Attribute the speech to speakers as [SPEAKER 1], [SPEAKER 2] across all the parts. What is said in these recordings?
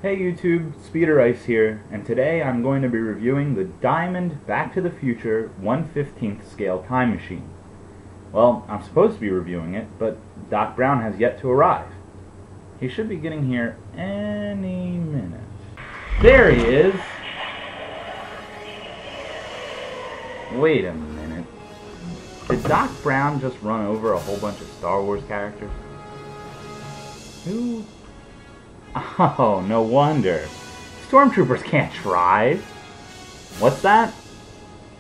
[SPEAKER 1] Hey YouTube, Speeder Ice here, and today I'm going to be reviewing the Diamond Back to the Future 1/15th scale time machine. Well, I'm supposed to be reviewing it, but Doc Brown has yet to arrive. He should be getting here any minute. There he is! Wait a minute. Did Doc Brown just run over a whole bunch of Star Wars characters? Who? Oh, no wonder. Stormtroopers can't drive. What's that?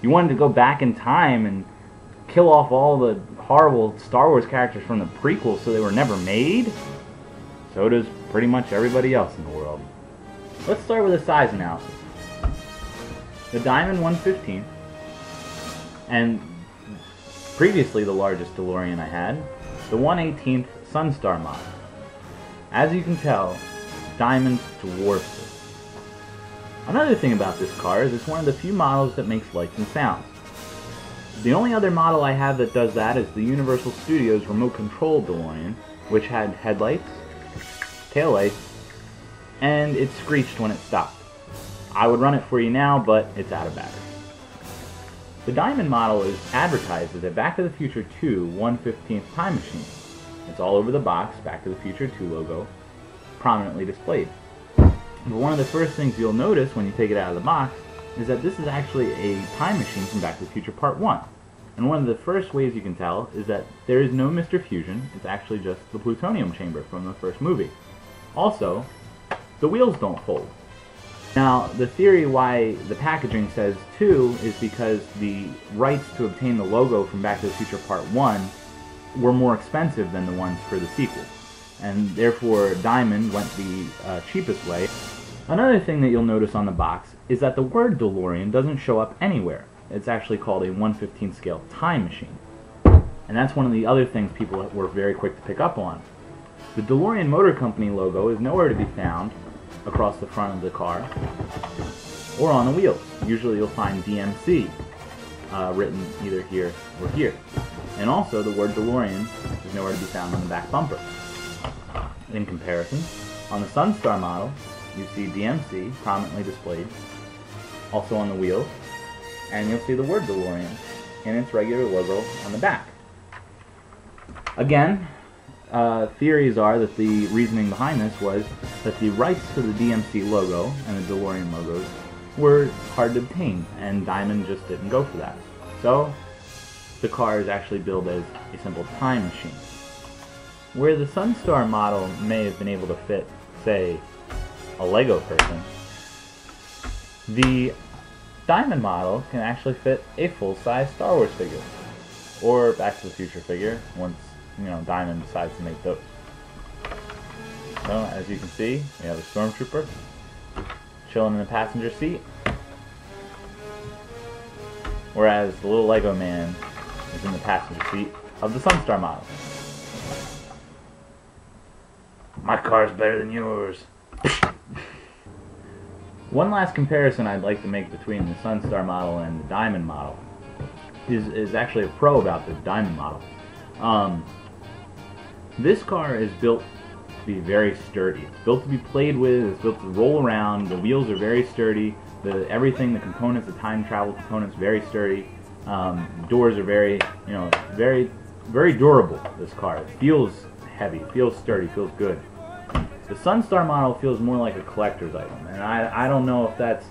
[SPEAKER 1] You wanted to go back in time and kill off all the horrible Star Wars characters from the prequels so they were never made? So does pretty much everybody else in the world. Let's start with a size analysis. The Diamond 1/15, and previously the largest DeLorean I had, the 1/18th Sunstar model. As you can tell, Diamond dwarfs it. Another thing about this car is it's one of the few models that makes lights and sounds. The only other model I have that does that is the Universal Studios remote control DeLorean, which had headlights, taillights, and it screeched when it stopped. I would run it for you now, but it's out of battery. The Diamond model is advertised as a Back to the Future 2 1/15th time machine. It's all over the box, Back to the Future 2 logo, prominently displayed. But one of the first things you'll notice when you take it out of the box is that this is actually a time machine from Back to the Future Part 1. And one of the first ways you can tell is that there is no Mr. Fusion, it's actually just the plutonium chamber from the first movie. Also, the wheels don't fold. Now, the theory why the packaging says 2 is because the rights to obtain the logo from Back to the Future Part 1 were more expensive than the ones for the sequel, and therefore Diamond went the cheapest way. Another thing that you'll notice on the box is that the word DeLorean doesn't show up anywhere. It's actually called a 1/15th scale time machine. And that's one of the other things people were very quick to pick up on. The DeLorean Motor Company logo is nowhere to be found across the front of the car or on the wheels. Usually you'll find DMC written either here or here. And also the word DeLorean is nowhere to be found on the back bumper. In comparison, on the Sunstar model, you see DMC prominently displayed, also on the wheels, and you'll see the word DeLorean in its regular logo on the back. Again, theories are that the reasoning behind this was that the rights to the DMC logo and the DeLorean logos were hard to obtain, and Diamond just didn't go for that. So, the car is actually billed as a simple time machine. Where the Sunstar model may have been able to fit, say, a Lego person, the Diamond model can actually fit a full-size Star Wars figure, or Back to the Future figure, once Diamond decides to make those. So, as you can see, we have a Stormtrooper chilling in the passenger seat, whereas the little Lego man is in the passenger seat of the Sunstar model. My car's better than yours. One last comparison I'd like to make between the Sunstar model and the Diamond model is actually a pro about the Diamond model. This car is built to be very sturdy. It's built to be played with, it's built to roll around, the wheels are very sturdy, everything, the components, the time travel components, very sturdy. Doors are very, very durable, this car. It feels heavy, feels sturdy, feels good. The Sunstar model feels more like a collector's item, and I don't know if that's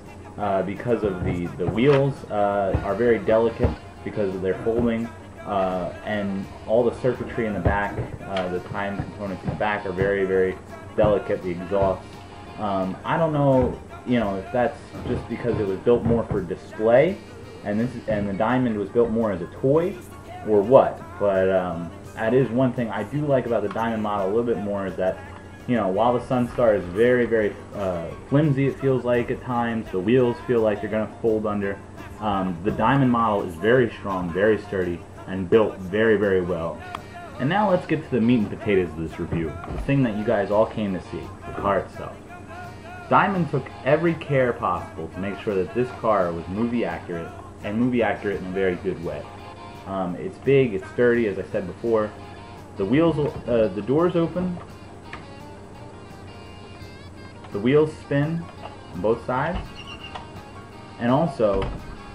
[SPEAKER 1] because of the wheels are very delicate because of their folding, and all the circuitry in the back, the time components in the back are very, very delicate, the exhaust. I don't know, if that's just because it was built more for display, and the Diamond was built more as a toy, or what. But that is one thing I do like about the Diamond model a little bit more, is that while the Sunstar is very, very flimsy, it feels like at times, the wheels feel like they're going to fold under, the Diamond model is very strong, very sturdy, and built very, very well. And now let's get to the meat and potatoes of this review, the thing that you guys all came to see, the car itself. Diamond took every care possible to make sure that this car was movie accurate, and movie accurate in a very good way. It's big, it's sturdy, as I said before. The wheels, the doors open, the wheels spin on both sides, and also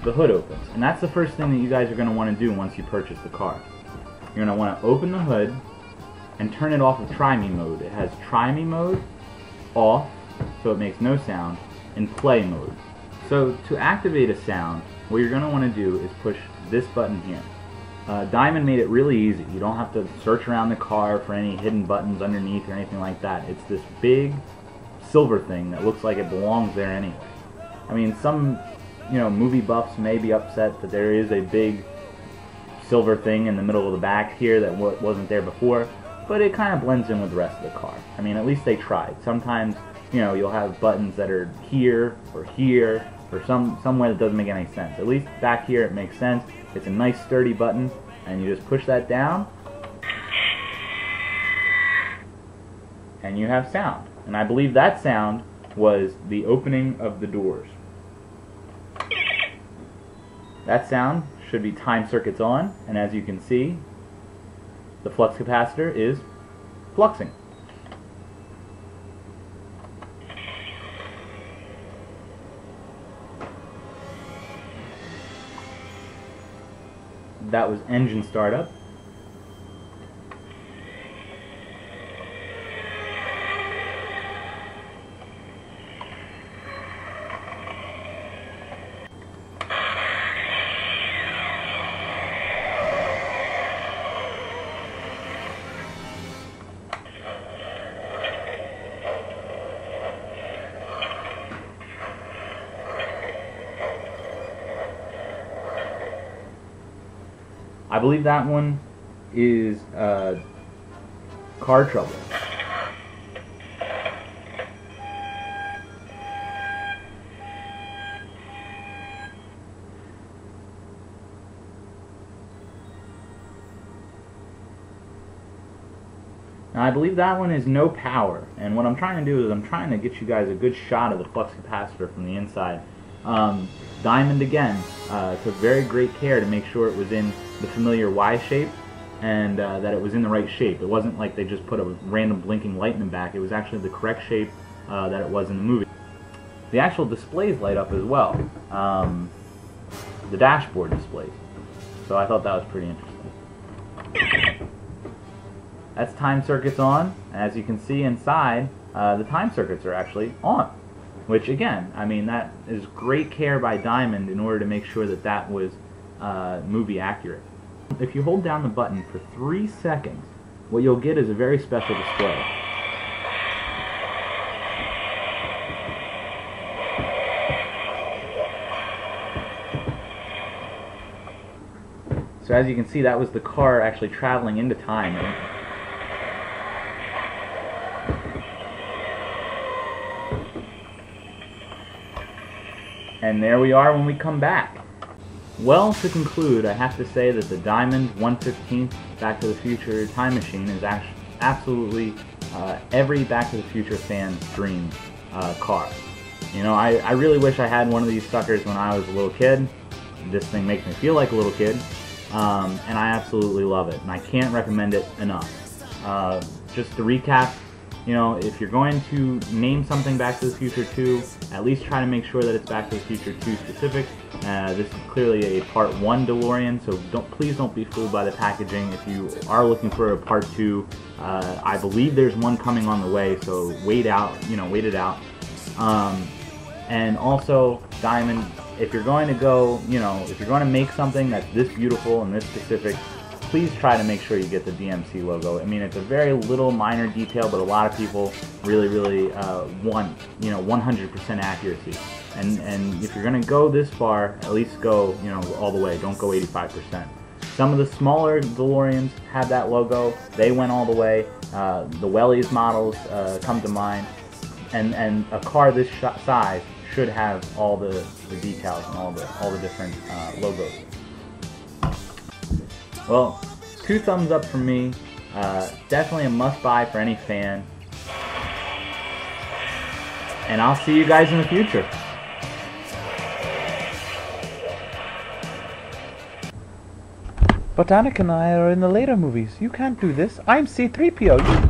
[SPEAKER 1] the hood opens. And that's the first thing that you guys are going to want to do once you purchase the car. You're going to want to open the hood and turn it off of Try Me mode. It has Try Me mode off, so it makes no sound, and Play mode. So to activate a sound, what you're going to want to do is push this button here. Diamond made it really easy. You don't have to search around the car for any hidden buttons underneath or anything like that. It's this big silver thing that looks like it belongs there anyway. I mean, some movie buffs may be upset that there is a big silver thing in the middle of the back here that wasn't there before, but it kind of blends in with the rest of the car. I mean, at least they tried. Sometimes, you'll have buttons that are here, or somewhere that doesn't make any sense. At least back here it makes sense. It's a nice sturdy button, and you just push that down, and you have sound. And I believe that sound was the opening of the doors. That sound should be time circuits on, and as you can see, the flux capacitor is fluxing. That was engine startup. I believe that one is car trouble. Now I believe that one is no power, and what I'm trying to do is I'm trying to get you guys a good shot of the flux capacitor from the inside. Diamond again took very great care to make sure it was in the familiar Y shape, and that it was in the right shape. It wasn't like they just put a random blinking light in the back. It was actually the correct shape that it was in the movie. The actual displays light up as well. The dashboard displays. So I thought that was pretty interesting. That's time circuits on. As you can see inside, the time circuits are actually on. Which again, I mean, that is great care by Diamond in order to make sure that that was movie accurate. If you hold down the button for 3 seconds, what you'll get is a very special display. So as you can see, that was the car actually traveling into time. And there we are when we come back. Well, to conclude, I have to say that the Diamond 1/15th Back to the Future time machine is absolutely every Back to the Future fan's dream car. I really wish I had one of these suckers when I was a little kid. This thing makes me feel like a little kid, and I absolutely love it, and I can't recommend it enough. Just to recap, if you're going to name something Back to the Future 2, at least try to make sure that it's Back to the Future 2 specific. This is clearly a Part 1 DeLorean, so please don't be fooled by the packaging. If you are looking for a Part 2, I believe there's one coming on the way, so wait it out. And also, Diamond, if you're going to go, if you're going to make something that's this beautiful and this specific, please try to make sure you get the DMC logo. I mean, it's a very little minor detail, but a lot of people really want, 100% accuracy. And if you're going to go this far, at least go, all the way. Don't go 85%. Some of the smaller DeLoreans have that logo. They went all the way. The Wellies models come to mind. And a car this size should have all the details and all the different logos. Well, 2 thumbs up from me. Definitely a must-buy for any fan. And I'll see you guys in the future.
[SPEAKER 2] But Anakin and I are in the later movies. You can't do this. I'm C-3PO.